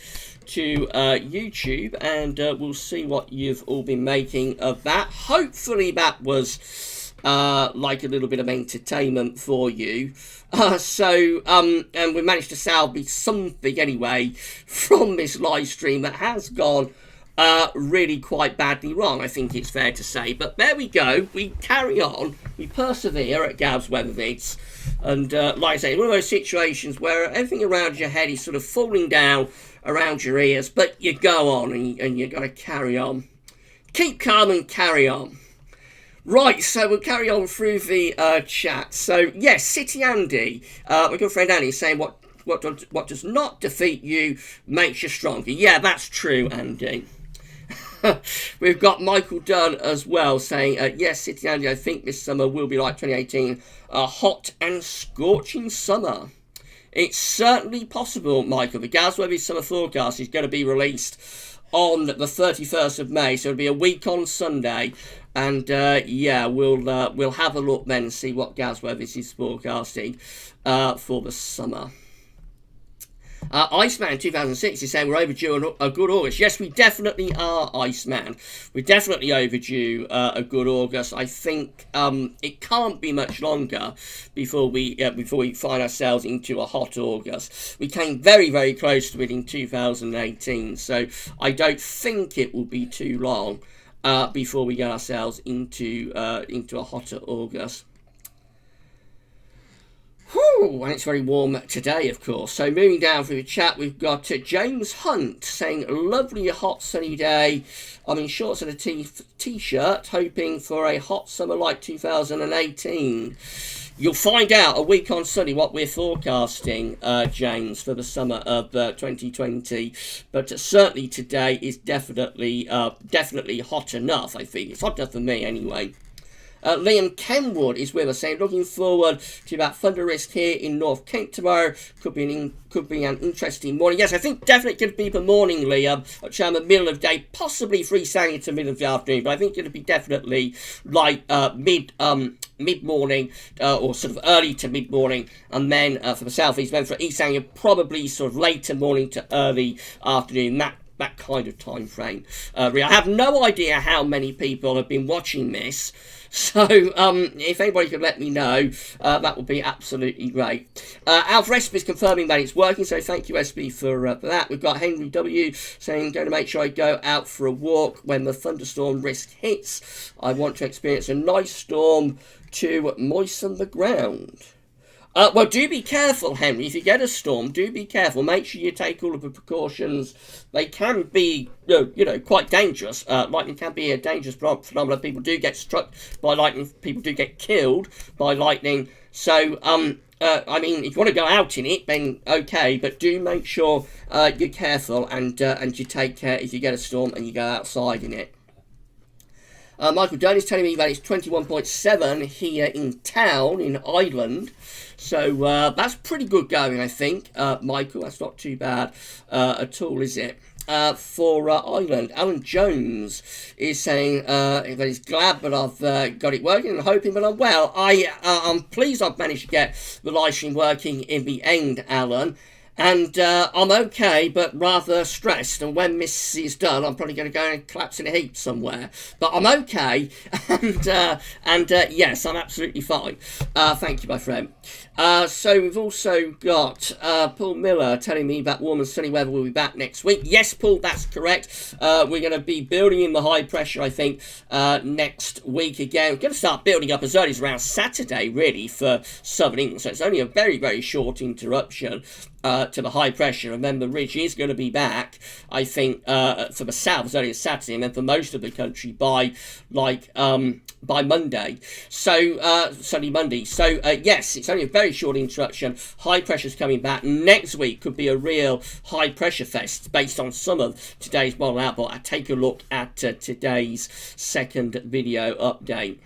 Speaker 1: to YouTube, and we'll see what you've all been making of that. Hopefully that was like a little bit of entertainment for you. And we managed to salvage something anyway from this live stream that has gone really quite badly wrong, I think it's fair to say. But there we go. We carry on. We persevere at Gav's Weather Vids. And like I say, one of those situations where everything around your head is sort of falling down around your ears, but you go on and you've got to carry on. Keep calm and carry on. Right, so we'll carry on through the chat. So, yes, City Andy, my good friend Andy, is saying what does not defeat you makes you stronger. Yeah, that's true, Andy. We've got Michael Dunn as well saying, yes, City Andy, I think this summer will be like 2018, a hot and scorching summer. It's certainly possible, Michael. The Gav's Weather Summer Forecast is going to be released on the 31st of May, so it'll be a week on Sunday. And yeah, we'll have a look then and see what Gav's Weather is forecasting for the summer. Iceman 2006 is saying we're overdue a good August. Yes, we definitely are, Iceman. We're definitely overdue a good August. I think it can't be much longer before we find ourselves into a hot August. We came very, very close to it in 2018, so I don't think it will be too long before we get ourselves into a hotter August. Whew, and it's very warm today, of course. So moving down through the chat, we've got James Hunt saying, lovely hot sunny day. I'm in shorts and a t-shirt, hoping for a hot summer like 2018. You'll find out a week on Sunday what we're forecasting, James, for the summer of 2020. But certainly today is definitely hot enough, I think. It's hot enough for me anyway. Liam Kenwood is with us saying, looking forward to that thunder risk here in North Kent tomorrow. Could be an interesting morning. Yes, I think definitely could be the morning, Liam, around the middle of the day, possibly freezing into the middle of the afternoon. But I think it'll be definitely like mid-morning or sort of early to mid-morning, and then for the southeast, then for East Anglia, probably sort of later morning to early afternoon. That kind of time frame. I have no idea how many people have been watching this. So, if anybody could let me know, that would be absolutely great. Alf Resp is confirming that it's working, so thank you, SB, for that. We've got Henry W saying, going to make sure I go out for a walk when the thunderstorm risk hits. I want to experience a nice storm to moisten the ground. Well, do be careful, Henry. If you get a storm, do be careful. Make sure you take all of the precautions. They can be, quite dangerous. Lightning can be a dangerous phenomenon. People do get struck by lightning. People do get killed by lightning. So, I mean, if you want to go out in it, then okay. But do make sure you're careful and you take care if you get a storm and you go outside in it. Michael Dunn is telling me that it's 21.7 here in town in Ireland. So that's pretty good going, I think, Michael. That's not too bad at all, is it? For Ireland, Alan Jones is saying that he's glad that I've got it working and hoping that I'm well. I'm pleased I've managed to get the live stream working in the end, Alan. And I'm okay, but rather stressed. And when this is done, I'm probably going to go and collapse in a heap somewhere. But I'm okay, and yes, I'm absolutely fine. Thank you, my friend. So we've also got Paul Miller telling me that warm and sunny weather will be back next week. Yes, Paul, that's correct. We're going to be building in the high pressure, I think, next week again. We're going to start building up as early as around Saturday, really, for southern England. So it's only a very, very short interruption to the high pressure, and then the ridge is going to be back, I think, for the south as early as Saturday, and then for most of the country by Monday. So Sunday, Monday. So yes, it's only a very short interruption. High pressure's coming back. Next week could be a real high pressure fest based on some of today's model output. I take a look at today's second video update.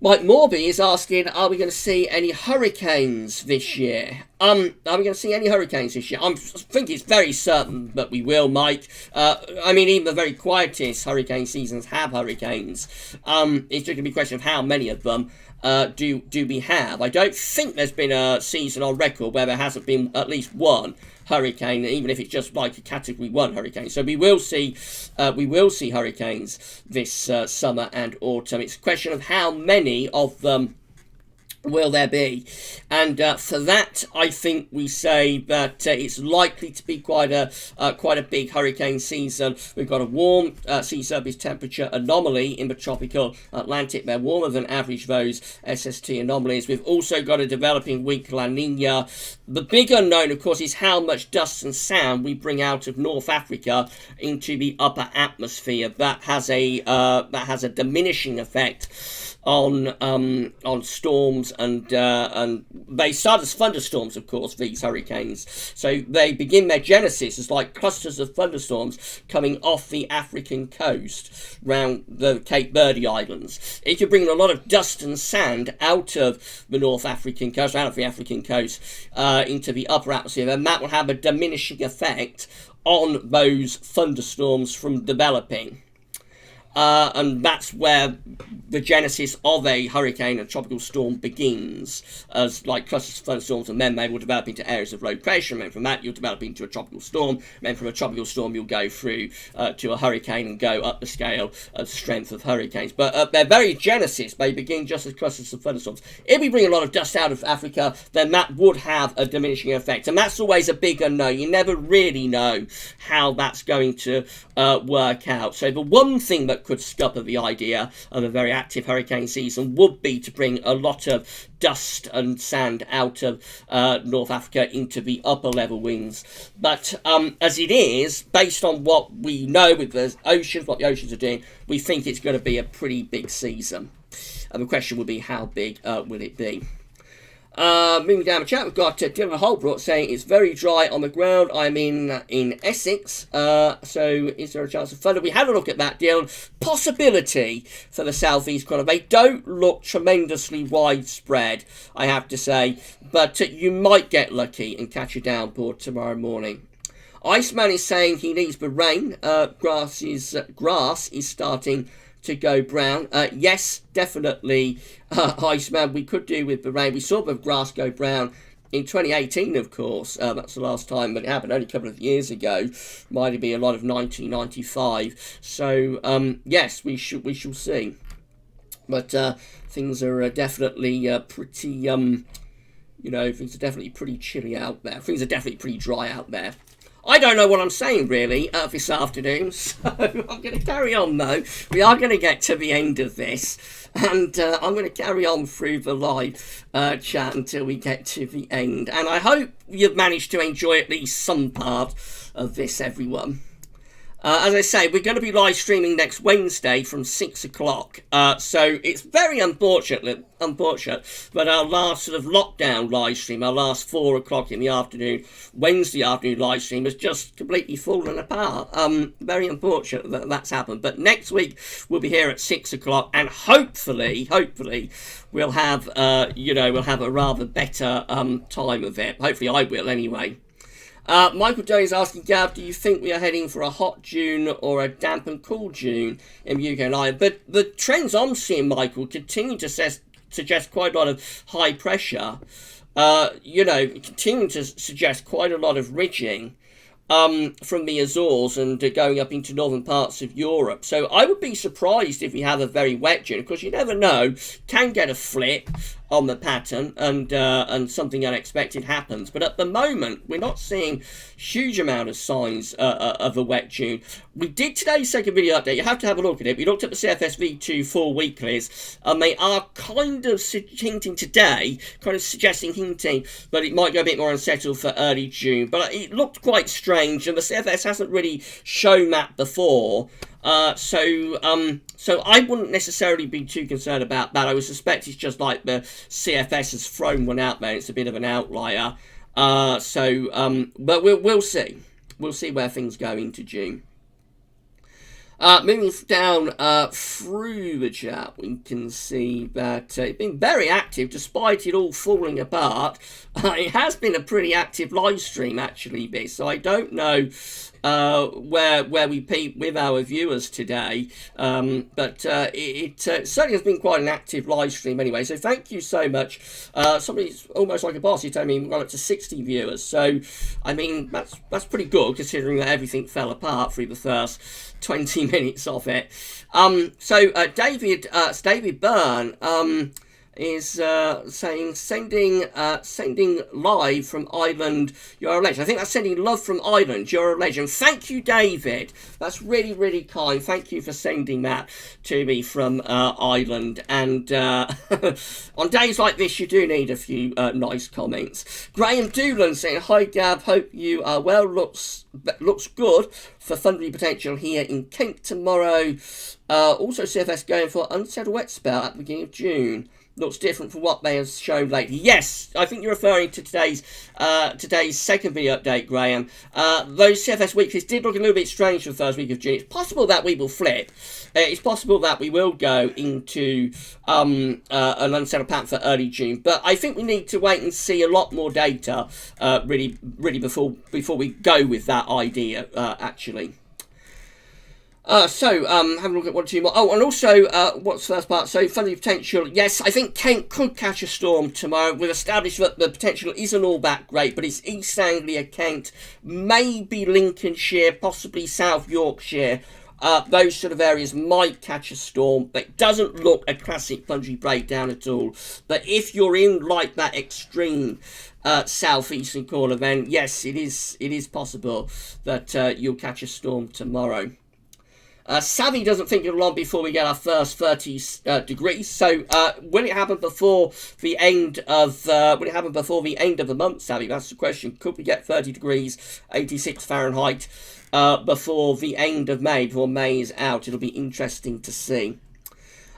Speaker 1: Mike Morby is asking, are we going to see any hurricanes this year? Are we going to see any hurricanes this year? I think it's very certain that we will, Mike. I mean, even the very quietest hurricane seasons have hurricanes. It's just going to be a question of how many of them do we have. I don't think there's been a season on record where there hasn't been at least one hurricane, even if it's just like a category 1 hurricane. So we will see hurricanes this summer and autumn. It's a question of how many of them will there be, and for that I think we say that it's likely to be quite a big hurricane season. We've got a warm sea surface temperature anomaly in the tropical Atlantic. They're warmer than average, those SST anomalies. We've also got a developing weak La Nina. The big unknown, of course, is how much dust and sand we bring out of North Africa into the upper atmosphere. That has a diminishing effect on storms, and they start as thunderstorms, of course, these hurricanes. So they begin their genesis as like clusters of thunderstorms coming off the African coast round the Cape Verde Islands. If you're bringing a lot of dust and sand out of the North African coast, out of the African coast, into the upper atmosphere, then that will have a diminishing effect on those thunderstorms from developing. And that's where the genesis of a hurricane, a tropical storm, begins as like clusters of thunderstorms, and then they will develop into areas of low pressure, and then from that you'll develop into a tropical storm, and then from a tropical storm you'll go through to a hurricane and go up the scale of strength of hurricanes. But their very genesis, they begin just as clusters of thunderstorms. If we bring a lot of dust out of Africa, then that would have a diminishing effect, and that's always a big unknown. You never really know how that's going to work out. So the one thing that could scupper the idea of a very active hurricane season would be to bring a lot of dust and sand out of North Africa into the upper level winds. But as it is, based on what we know with the oceans, what the oceans are doing, we think it's going to be a pretty big season. And the question would be, how big will it be? Moving down the chat, we've got Dylan Holbrook saying it's very dry on the ground. I'm in Essex, so is there a chance of thunder? We had a look at that, Dylan. Possibility for the southeast corner. They don't look tremendously widespread, I have to say, but you might get lucky and catch a downpour tomorrow morning. Iceman is saying he needs the rain. Grass is starting to go brown. Yes, definitely, Iceman, we could do with the rain. We saw the grass go brown in 2018, of course. That's the last time that it happened, only a couple of years ago. Might have been a lot of 1995. So, yes, we shall see. But things are definitely pretty, things are definitely pretty chilly out there. Things are definitely pretty dry out there. I don't know what I'm saying, really, this afternoon, so I'm going to carry on, though. We are going to get to the end of this, and I'm going to carry on through the live chat until we get to the end. And I hope you've managed to enjoy at least some part of this, everyone. As I say, we're going to be live streaming next Wednesday from 6 o'clock. So it's very unfortunate, but our last sort of lockdown live stream, our last 4 o'clock in the afternoon, Wednesday afternoon live stream has just completely fallen apart. Very unfortunate that that's happened. But next week we'll be here at 6 o'clock, and hopefully we'll have, we'll have a rather better time of it. Hopefully I will anyway. Michael Day is asking, Gav, do you think we are heading for a hot June or a damp and cool June in the UK and Ireland? But the trends I'm seeing, Michael, continue to suggest quite a lot of high pressure you know, continuing to suggest quite a lot of ridging from the Azores and going up into northern parts of Europe. So I would be surprised if we have a very wet June. Of course, you never know. Can get a flip on the pattern and something unexpected happens. But at the moment, we're not seeing huge amount of signs of a wet June. We did today's second video update. You have to have a look at it. We looked at the CFS V2 4 weeklies, and they are kind of hinting today, hinting that it might go a bit more unsettled for early June. But it looked quite strange, and the CFS hasn't really shown that before. So I wouldn't necessarily be too concerned about that. I would suspect it's just like the CFS has thrown one out there. It's a bit of an outlier. But we'll see. We'll see where things go into June. Moving down through the chat, we can see that it's been very active despite it all falling apart. It has been a pretty active live stream, actually, this. So I don't know where we peak with our viewers today, but it certainly has been quite an active live stream anyway. So thank you so much. Somebody's almost like a boss. He told me we got up to 60 viewers. So I mean that's pretty good considering that everything fell apart through the first 20 minutes of it. David Byrne is saying sending live from Ireland. You're a legend. I think that's sending love from Ireland. You're a legend. Thank you, David. That's really, really kind. Thank you for sending that to me from Ireland. And on days like this, you do need a few nice comments. Graham Doolan saying, "Hi Gav, hope you are well. Looks good for thundery potential here in Kent tomorrow. Also, CFS going for unsettled wet spell at the beginning of June. Looks different from what they have shown lately." Yes, I think you're referring to today's second video update, Graham. Those CFS weeklies did look a little bit strange for the first week of June. It's possible that we will flip. It's possible that we will go into an unsettled pattern for early June. But I think we need to wait and see a lot more data, really before we go with that idea, actually. Having a look at one or two more. Oh, and also, what's the first part? So, thundery potential. Yes, I think Kent could catch a storm tomorrow. We've established that the potential isn't all that great, but it's East Anglia, Kent, maybe Lincolnshire, possibly South Yorkshire. Those sort of areas might catch a storm, but it doesn't look a classic thundery breakdown at all. But if you're in like that extreme southeastern corner, then yes, it is possible that you'll catch a storm tomorrow. Savvy doesn't think it'll long before we get our first 30 degrees. So will it happen before the end of the month, Savvy? That's the question. Could we get 30 degrees, 86 Fahrenheit before the end of May? Before May is out, it'll be interesting to see.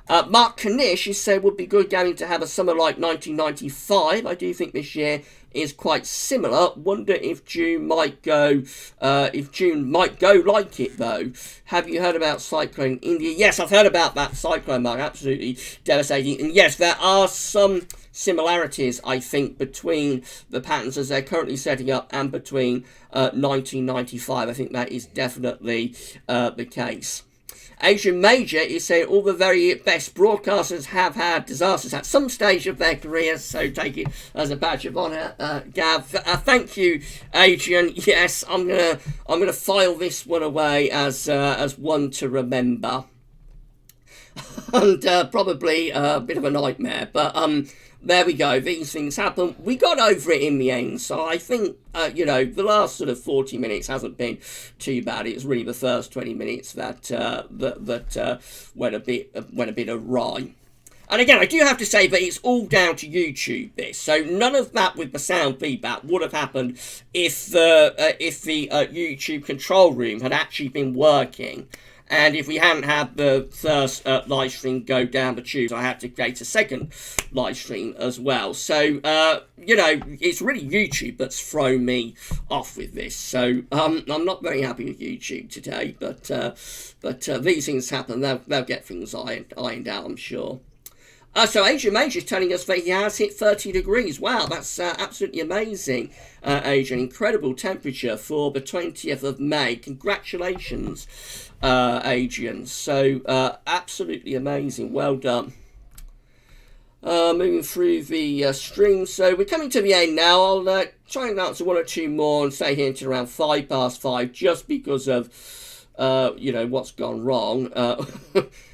Speaker 1: Mark Kanish, he said, would be good going to have a summer like 1995. I do think this year is quite similar. Wonder if June might go. Like it though. Have you heard about cyclone India? Yes, I've heard about that cyclone, Mark. Absolutely devastating. And yes, there are some similarities, I think, between the patterns as they're currently setting up and between 1995. I think that is definitely the case. Asian Major is saying all the very best broadcasters have had disasters at some stage of their careers, so take it as a badge of honour, Gav. Thank you, Adrian. Yes, I'm gonna file this one away as one to remember, and probably a bit of a nightmare, but there we go. These things happen. We got over it in the end. So I think, the last sort of 40 minutes hasn't been too bad. It was really the first 20 minutes that went a bit awry. And again, I do have to say that it's all down to YouTube, this. So none of that with the sound feedback would have happened if the YouTube control room had actually been working. And if we hadn't had the first live stream go down the tubes, I had to create a second live stream as well. So, it's really YouTube that's thrown me off with this. So, I'm not very happy with YouTube today, but these things happen. They'll get things ironed out, I'm sure. So Adrian Major is telling us that he has hit 30 degrees. Wow, that's absolutely amazing, Adrian. Incredible temperature for the 20th of May. Congratulations, Adrian. So absolutely amazing. Well done. Moving through the stream. So we're coming to the end now. I'll try and answer one or two more and stay here until around 5:05, just because of what's gone wrong.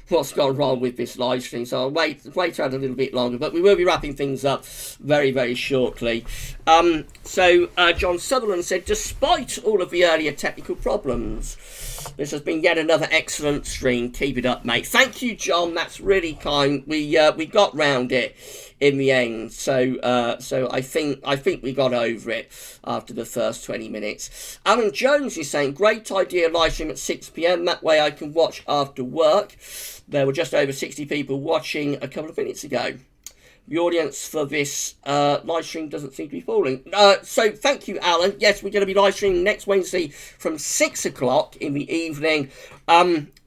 Speaker 1: What's gone wrong with this live stream, so I'll wait around a little bit longer, but we will be wrapping things up very, very shortly. So John Sutherland said, despite all of the earlier technical problems, this has been yet another excellent stream. Keep it up, mate. Thank you, John. That's really kind. We got round it in the end, so I think we got over it after the first 20 minutes. Alan Jones is saying, great idea, live stream at 6 p.m. That way I can watch after work. There were just over 60 people watching a couple of minutes ago. The audience for this live stream doesn't seem to be falling. So thank you, Alan. Yes, we're going to be live streaming next Wednesday from 6 o'clock in the evening.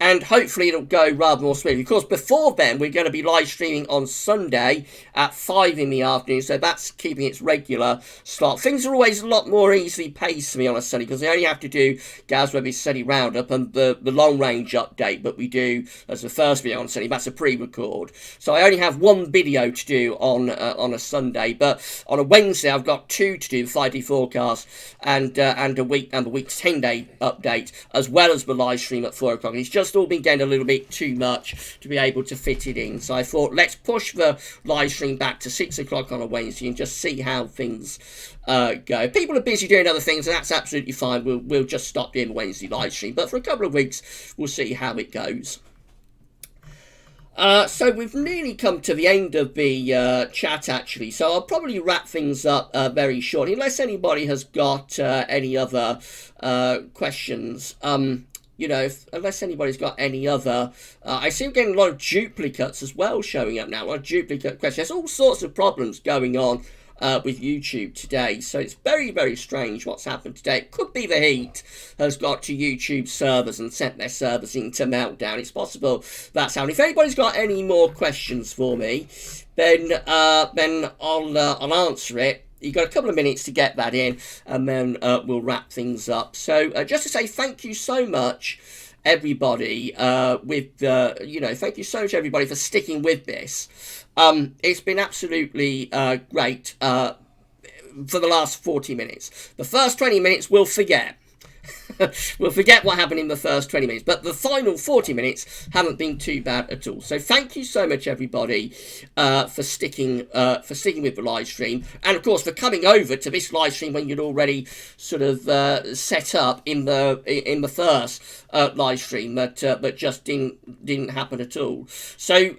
Speaker 1: And hopefully it'll go rather more smoothly. Of course, before then, we're going to be live streaming on Sunday at 5 in the afternoon. So that's keeping its regular slot. Things are always a lot more easily paced for me on a Sunday, because I only have to do Gaz Webby's Sunday Roundup and the long range update that we do as the first video on Sunday. That's a pre-record. So I only have one video to do on a Sunday. But on a Wednesday, I've got two to do, the 5D forecast and the week's 10-day update, as well as the live stream at 4 o'clock. It's just all been getting a little bit too much to be able to fit it in. So I thought, let's push the live stream back to 6 o'clock on a Wednesday and just see how things go. People are busy doing other things, and that's absolutely fine. We'll just stop doing the Wednesday live stream. But for a couple of weeks, we'll see how it goes. So we've nearly come to the end of the chat, actually. So I'll probably wrap things up very shortly, unless anybody has got any other questions. Unless anybody's got any other... I see we're getting a lot of duplicates as well showing up now. A lot of duplicate questions. There's all sorts of problems going on with YouTube today. So it's very, very strange what's happened today. It could be the heat has got to YouTube servers and sent their servers into meltdown. It's possible that's how. And if anybody's got any more questions for me, then I'll answer it. You've got a couple of minutes to get that in, and then we'll wrap things up. So just to say thank you so much, everybody, thank you so much, everybody, for sticking with this. It's been absolutely great for the last 40 minutes. The first 20 minutes we'll forget. We'll forget what happened in the first 20 minutes, but the final 40 minutes haven't been too bad at all. So thank you so much, everybody, for sticking with the live stream, and of course for coming over to this live stream when you'd already sort of set up in the first live stream that just didn't happen at all. So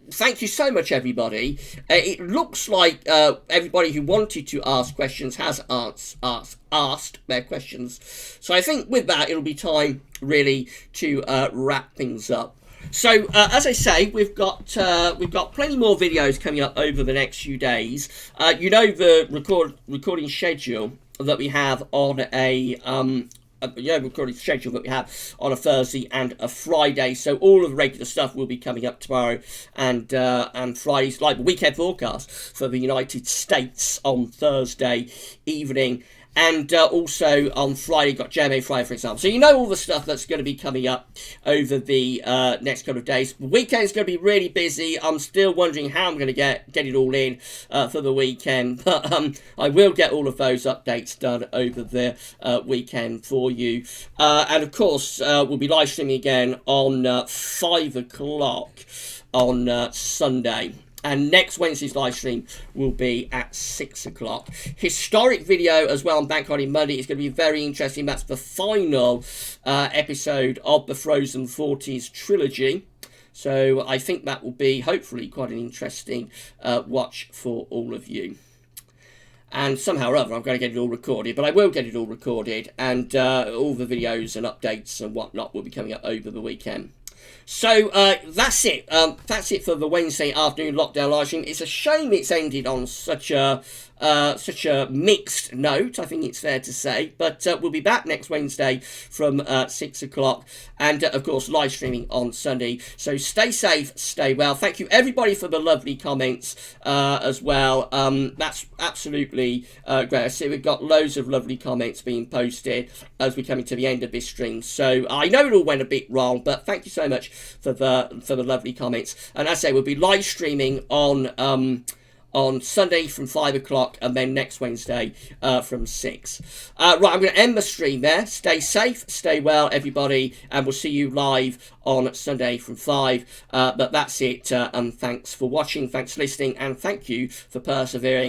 Speaker 1: thank you so much, everybody. It looks like everybody who wanted to ask questions has asked their questions. So I think with that, it'll be time really to wrap things up. So as I say, we've got plenty more videos coming up over the next few days. The recording schedule that we have on recording schedule that we have on a Thursday and a Friday. So all of the regular stuff will be coming up tomorrow and Fridays, like the weekend forecast for the United States on Thursday evening. And also on Friday, got JMA Friday, for example. So you know all the stuff that's going to be coming up over the next couple of days. The weekend's going to be really busy. I'm still wondering how I'm going to get it all in for the weekend. But I will get all of those updates done over the weekend for you. And of course, we'll be live streaming again on 5 o'clock on Sunday. And next Wednesday's live stream will be at 6 o'clock. Historic video as well on Bank Holiday Monday is going to be very interesting. That's the final episode of the Frozen 40s trilogy. So I think that will be hopefully quite an interesting watch for all of you. And somehow or other, I'm going to get it all recorded, but I will get it all recorded, and all the videos and updates and whatnot will be coming up over the weekend. So that's it. That's it for the Wednesday afternoon lockdown live stream. It's a shame it's ended on such a such a mixed note, I think it's fair to say. But we'll be back next Wednesday from 6 o'clock, and of course live streaming on Sunday. So stay safe, stay well. Thank you everybody for the lovely comments as well. That's absolutely great. I see we've got loads of lovely comments being posted as we're coming to the end of this stream. So I know it all went a bit wrong, but thank you so much for the lovely comments. And as I say, we'll be live streaming on Sunday from 5 o'clock, and then next Wednesday from 6. Right, I'm going to end the stream there. Stay safe, stay well, everybody, and we'll see you live on Sunday from 5. But that's it, and thanks for watching, thanks for listening, and thank you for persevering.